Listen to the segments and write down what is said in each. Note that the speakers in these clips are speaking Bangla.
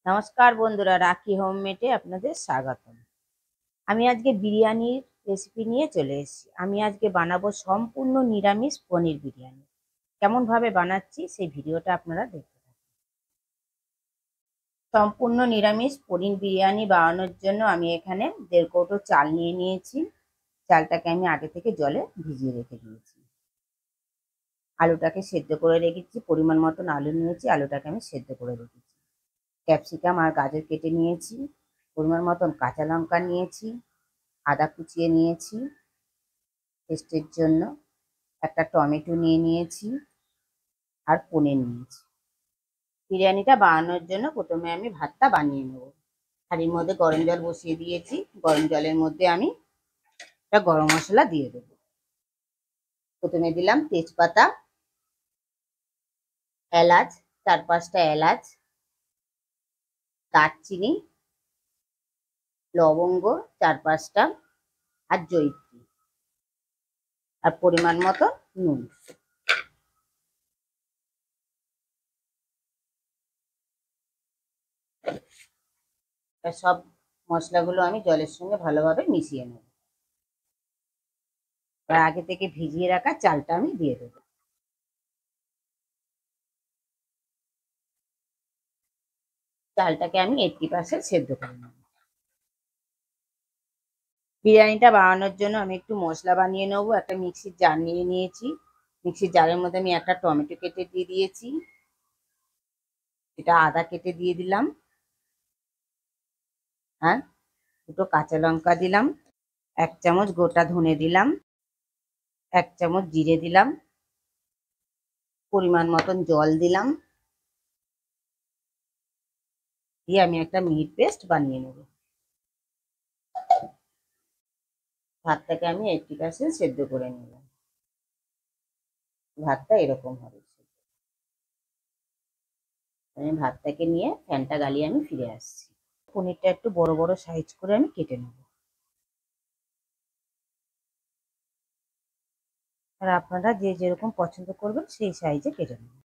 নমস্কার বন্ধুরা, রাখি হোমমেডে আপনাদের স্বাগতম। আমি আজকে বিরিয়ানির রেসিপি নিয়ে চলে এসেছি। আমি আজকে বানাবো সম্পূর্ণ নিরামিষ পনির বিরিয়ানি। কেমন ভাবে বানাচ্ছি সেই ভিডিওটা আপনারা দেখতে থাকুন। সম্পূর্ণ নিরামিষ পনির বিরিয়ানি বানানোর জন্য আমি এখানে 1.5 কৌটো চাল নিয়ে নিয়েছি। চালটাকে আমি আগে থেকে জলে ভিজিয়ে রেখে দিয়েছি। আলুটাকে সেদ্ধ করে রেখেছি, পরিমাণ মতন আলু নিয়েছি, আলুটাকে আমি সেদ্ধ করে রেখেছি। ক্যাপসিকাম আর গাজর কেটে নিয়েছি, পরিমাণ মতন কাঁচা লঙ্কা নিয়েছি, আদা কুচিয়ে নিয়েছি টেস্টের জন্য, একটা টমেটো নিয়ে নিয়েছি আর পনির নিয়েছি। বিরিয়ানিটা বানানোর জন্য প্রথমে আমি ভাতটা বানিয়ে নেব। হাঁড়ির মধ্যে গরম জল বসিয়ে দিয়েছি। গরম জলের মধ্যে আমি একটা গরম মশলা দিয়ে দেবো। প্রথমে দিলাম তেজপাতা, এলাচ, 4-5টা এলাচ, দারচিনি, লবঙ্গ 4-5টা আর জয়িত্রী, আর পরিমাণ মতো নুন। সব মশলাগুলো আমি জলের সঙ্গে ভালোভাবে মিশিয়ে নেব। আর আগে থেকে ভিজিয়ে রাখা চালটা আমি দিয়ে দেবো। চালটাকে আমি 80% সেদ্ধ করে নেব। বিরিয়ানিটা বানানোর জন্য আমি একটু মশলা বানিয়ে নেবো। একটা মিক্সির জার নিয়ে নিয়েছি। মিক্সির জারের মধ্যে আমি একটা টমেটো কেটে দিয়ে দিয়েছি, এটা আদা কেটে দিয়ে দিলাম, আর 2টো কাঁচা লঙ্কা দিলাম, 1 চামচ গোটা ধনে দিলাম, 1 চামচ জিরে দিলাম, পরিমাণ মতন জল দিলাম, দিয়ে আমি একটা মিহি পেস্ট বানিয়ে নেব। ভাতটাকে আমি 80% সেদ্ধ করে নিলাম। ভাতটা এরকম হবে। আমি ভাতটাকে নিয়ে ফ্যানটা গালিয়ে আমি ফিরে আসছি। পনিরটা একটু বড় বড় সাইজ করে আমি কেটে নেব। আর আপনারা যে যেরকম পছন্দ করবেন সেই সাইজে কেটে নেবেন।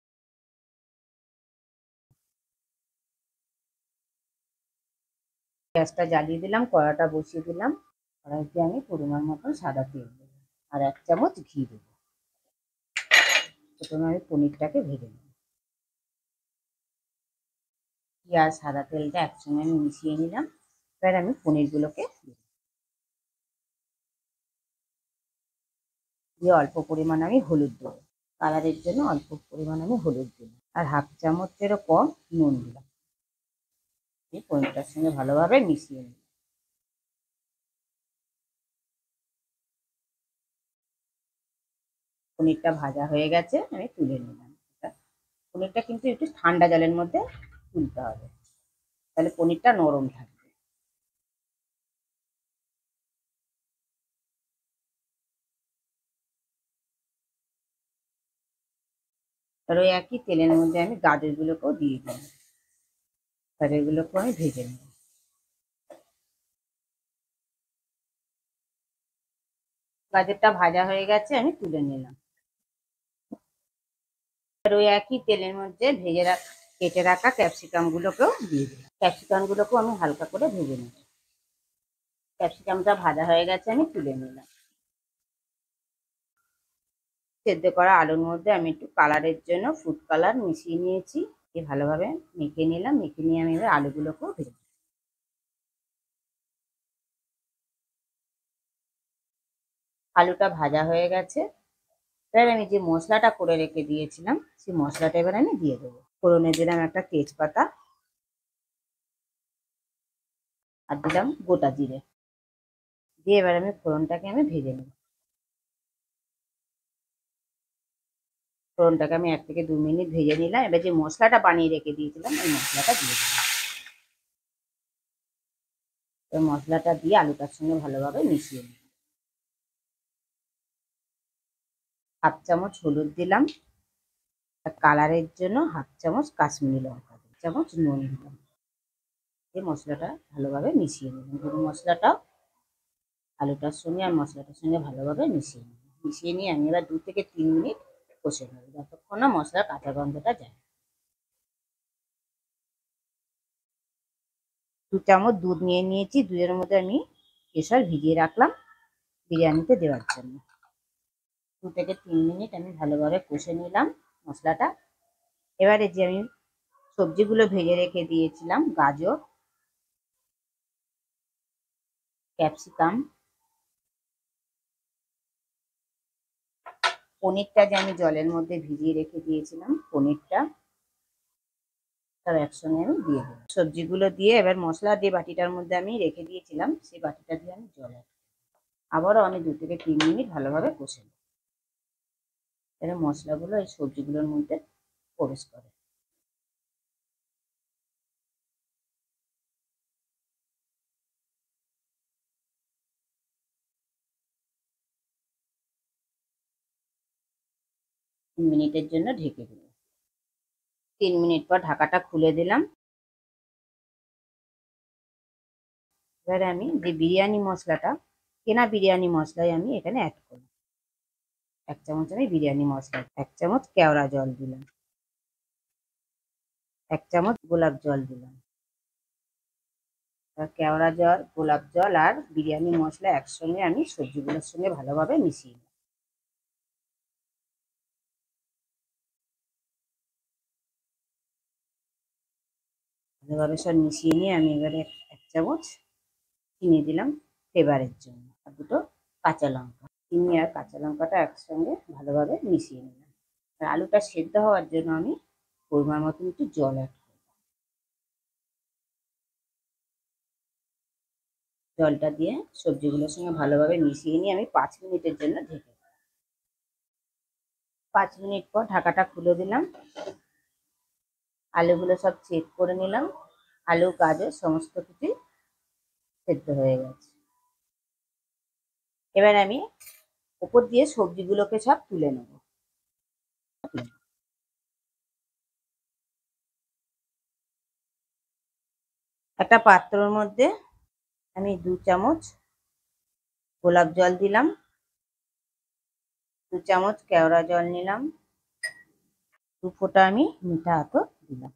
গ্যাসটা জ্বালিয়ে দিলাম, কড়াটা বসিয়ে দিলাম। কড়াইতে আমি পরিমাণ মতন সাদা তেল দেবো আর 1 চামচ ঘি দেবো। প্রথমে আমি পনিরটাকে ভেজে নেব। ঘি আর সাদা তেলটা একসঙ্গে আমি মিশিয়ে নিলাম। এবার আমি পনিরগুলোকে দিয়ে অল্প পরিমাণ আমি হলুদ দেবো। কালারের জন্য অল্প পরিমাণ আমি হলুদ দিলাম আর 1/2 চামচেরও কম নুন দিলাম। দিয়ে পনিরটার সঙ্গে ভালোভাবে মিশিয়ে নিই। পনিরটা ভাজা হয়ে গেছে, আমি তুলে নিলাম। পনিরটা কিন্তু একটু ঠান্ডা জলের মধ্যে তুলতে হবে, তাহলে পনিরটা নরম থাকবে। আর ওই একই তেলের মধ্যে আমি গাজরগুলোকেও দিয়ে দিলাম। গাজরগুলোকেও আমি ভেজে নেব। গাজরটা ভাজা হয়ে গেছে, আমি তুলে নিলাম। আর ওই একই তেলের মধ্যে কেটে রাখা ক্যাপসিকাম গুলোকেও দিয়ে দিলাম। ক্যাপসিকাম গুলোকেও আমি হালকা করে ভেজে নেব। ক্যাপসিকামটা ভাজা হয়ে গেছে, আমি তুলে নিলাম। সেদ্ধ করা আলুর মধ্যে আমি একটু কালারের জন্য ফুড কালার মিশিয়ে নিয়েছি। ভালোভাবে মেখে নিলাম। মেখে নিয়ে আমি এবার আলুগুলোকেও ভেজে। আলুটা ভাজা হয়ে গেছে, এবার আমি যে মশলাটা করে রেখে দিয়েছিলাম সেই মশলাটা এবার আমি দিয়ে দেবো। ফোড়নে দিলাম একটা তেজপাতা আর দিলাম গোটা জিরে, দিয়ে এবার আমি ফোড়নটাকে আমি ভেজে নেব। ফোড়নটাকে আমি 1 থেকে 2 মিনিট ভেজে নিলাম। এবার যে মশলাটা বানিয়ে রেখে দিয়েছিলাম ওই মশলাটা দিয়ে দিলাম। ওই মশলাটা দিয়ে আলুটার সঙ্গে ভালোভাবে মিশিয়ে নিই। 1/2 চামচ হলুদ দিলাম, কালারের জন্য 1/2 চামচ কাশ্মীরি লঙ্কা, 1 চামচ নুন দিলাম। এই মশলাটা ভালোভাবে মিশিয়ে নিলাম। গরম মশলাটাও আলুটার সঙ্গে আর মশলাটার সঙ্গে ভালোভাবে মিশিয়ে নিই। মিশিয়ে নিয়ে আমি এবার 2 থেকে 3 মিনিট কষে নেব, যতক্ষণ না মশলার কাঁচা গন্ধটা যায়। 2 চামচ দুধ নিয়ে নিয়েছি। দুধের মধ্যে আমি কেশর ভিজিয়ে রাখলাম বিরিয়ানিতে দেওয়ার জন্য। 2 থেকে 3 মিনিট আমি ভালোভাবে কষে নিলাম মশলাটা। এবারে যে আমি সবজিগুলো ভেজে রেখে দিয়েছিলাম, গাজর, ক্যাপসিকাম, পনিরটা যে আমি জলের মধ্যে ভিজিয়ে রেখে দিয়েছিলাম, পনিরটা সব একসঙ্গে আমি দিয়ে দেবো। সবজিগুলো দিয়ে এবার মশলা যে বাটিটার মধ্যে আমি রেখে দিয়েছিলাম সেই বাটিটা দিয়ে আমি জল অ্যাড, আবারও আমি 2 থেকে 3 মিনিট ভালোভাবে কষে নেব। এবার মশলাগুলো এই সবজিগুলোর মধ্যে প্রবেশ করে। মিনিটের জন্য ঢেকে দিলাম। 3 মিনিট পর ঢাকাটা খুলে দিলাম। এবারে আমি যে বিরিয়ানি মশলাটা, কেনা বিরিয়ানি মশলাই আমি এখানে অ্যাড করব। 1 চামচ আমি বিরিয়ানি মশলা, 1 চামচ কেওড়া জল দিলাম, 1 চামচ গোলাপ জল দিলাম। কেওড়া জল, গোলাপ জল আর বিরিয়ানি মশলা একসঙ্গে আমি সবজিগুলোর সঙ্গে ভালোভাবে মিশিয়ে নিই। ভালোভাবে সব মিশিয়ে নিয়ে আমি এবারে 1 চামচ চিনি দিলাম ফ্লেভারের জন্য, আর 2টো কাঁচা লঙ্কা। চিনি আর কাঁচা লঙ্কাটা একসঙ্গে ভালোভাবে মিশিয়ে নিলাম। আর আলুটা সেদ্ধ হওয়ার জন্য আমি পরিমাণ মতন একটু জল অ্যাড করব। জলটা দিয়ে সবজিগুলোর সঙ্গে ভালোভাবে মিশিয়ে নিয়ে আমি 5 মিনিটের জন্য ঢেকে দিই। 5 মিনিট পর ঢাকাটা খুলে দিলাম। আলুগুলো সব চেক করে নিলাম। আলু, গাজর সমস্ত কিছু সেদ্ধ হয়ে গেছে। এবার আমি উপর দিয়ে সবজিগুলোকে সব তুলে নেব। একটা পাত্রের মধ্যে আমি 2 চামচ গোলাপ জল দিলাম, 2 চামচ কেওড়া জল নিলাম, 2 ফোঁটা আমি মিঠা আতর দিলাম।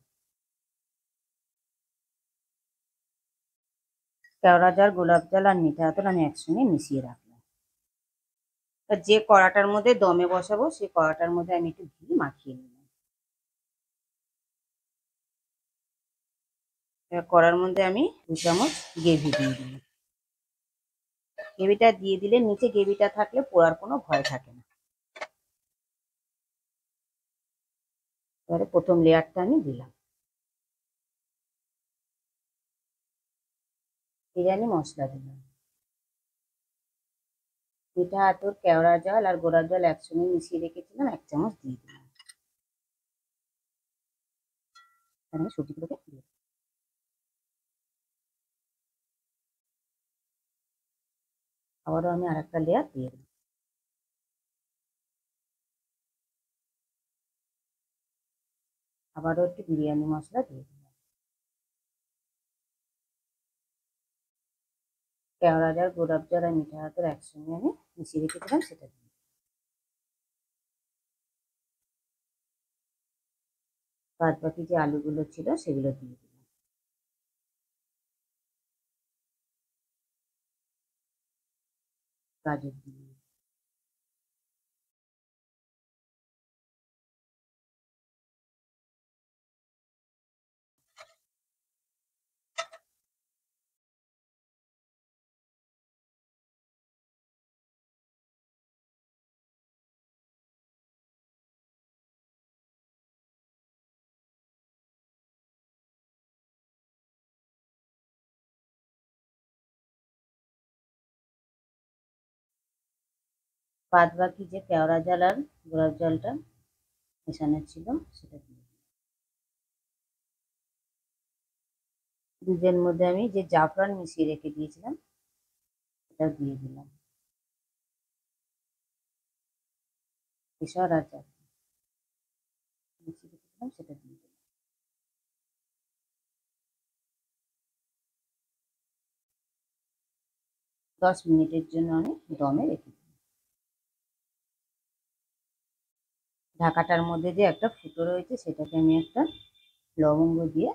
কেওড়া জল, গোলাপ জল আর মিঠা আতর আমি একসঙ্গে মিশিয়ে রাখলাম। যে কড়াটার মধ্যে দমে বসাবো সেই কড়াটার মধ্যে আমি একটু ঘি মাখিয়ে নিলাম। এবার কড়ার মধ্যে আমি 2 চামচ গ্রেভি দিয়ে দিলাম। গ্রেভিটা দিয়ে দিলে নিচে গ্রেভিটা থাকলে পোড়ার কোনো ভয় থাকে না। এবারে প্রথম লেয়ারটা আমি দিলাম। বিরিয়ানি মশলা দিলাম, মিঠা আতর, কেওড়া জল আর গোলাপ জল একসঙ্গে মিশিয়ে রেখেছিলাম 1 চামচ দিয়ে দিলাম। আমি সবজিগুলোকে দিয়ে দিলাম। আবারও আমি আরেকটা লেয়ার দিয়ে দিলাম। আবারও একটু বিরিয়ানি মশলা দিয়ে দিলাম। কেওড়া জল, গোলাপ জল আর মিঠা আতর একসঙ্গে আমি মিশিয়ে রেখেছিলাম সেটা দিয়ে। বাদ বাকি যে আলুগুলো ছিল সেগুলো দিয়ে দিলাম। গাজর দিলাম। বাদ বাকি যে কেওড়া জল আর গোলাপ জলটা মেশানো ছিল সেটা দিয়ে দিলাম। দুধের মধ্যে আমি যে জাফরান মিশিয়ে রেখে দিয়েছিলাম সেটাও দিয়ে দিলাম। কেশর আর জাফরান মিশিয়ে রেখেছিলাম সেটা দিয়ে দিলাম। 10 মিনিটের জন্য আমি দমে রেখে দিই। ঢাকাটার মধ্যে যে একটা ফুটো রয়েছে সেটাকে আমি একটা লবঙ্গ দিয়ে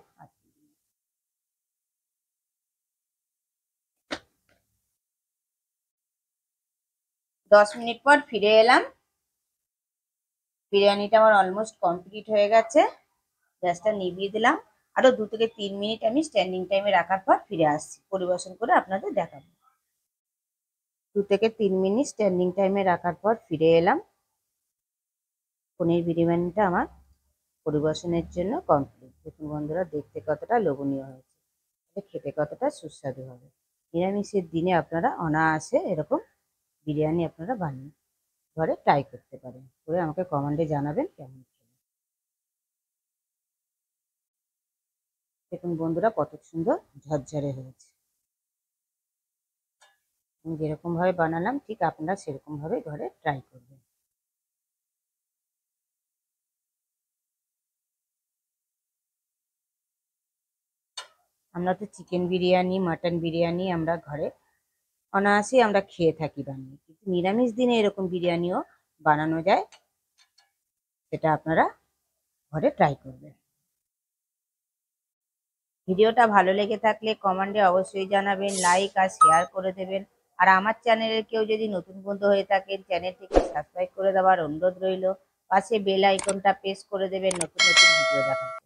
10 মিনিট পর ফিরে এলাম। বিরিয়ানিটা আমার অলমোস্ট কমপ্লিট হয়ে গেছে। গ্যাসটা নিভিয়ে দিলাম। আরো 2 থেকে 3 মিনিট আমি স্ট্যান্ডিং টাইমে রাখার পর ফিরে আসছি, পরিবেশন করে আপনাদের দেখাবো। 2 থেকে 3 মিনিট স্ট্যান্ডিং টাইমে রাখার পর ফিরে এলাম। পনির বিরিয়ানিটা আমার পরিবেশনের জন্য কমপ্লিট। দেখুন বন্ধুরা, দেখতে কতটা লোভনীয় হয়েছে, খেতে কতটা সুস্বাদু হবে। নিরামিষের দিনে আপনারা অনায়াসে এরকম বিরিয়ানি আপনারা বানিয়ে ঘরে ট্রাই করতে পারেন, করে আমাকে কমেন্টে জানাবেন কেমন। দেখুন বন্ধুরা, কত সুন্দর ঝরঝরে হয়েছে। আমি যেরকম ভাবে বানালাম ঠিক আপনারা সেরকম ভাবে ঘরে ট্রাই করবেন। আমরা তো চিকেন বিরিয়ানি, মাটন বিরিয়ানি আমরা ঘরে অনায়াসেই আমরা খেয়ে থাকি বানিয়ে, কিন্তু নিরামিষ দিনে এরকম বিরিয়ানিও বানানো যায়, সেটা আপনারা ঘরে ট্রাই করবেন। ভিডিওটা ভালো লেগে থাকলে কমেন্টে অবশ্যই জানাবেন, লাইক আর শেয়ার করে দেবেন। আর আমার চ্যানেলের কেউ যদি নতুন বন্ধু হয়ে থাকেন, চ্যানেলটিকে সাবস্ক্রাইব করে দেওয়ার অনুরোধ রইল। পাশে বেল আইকনটা প্রেস করে দেবেন নতুন নতুন ভিডিও দেখার।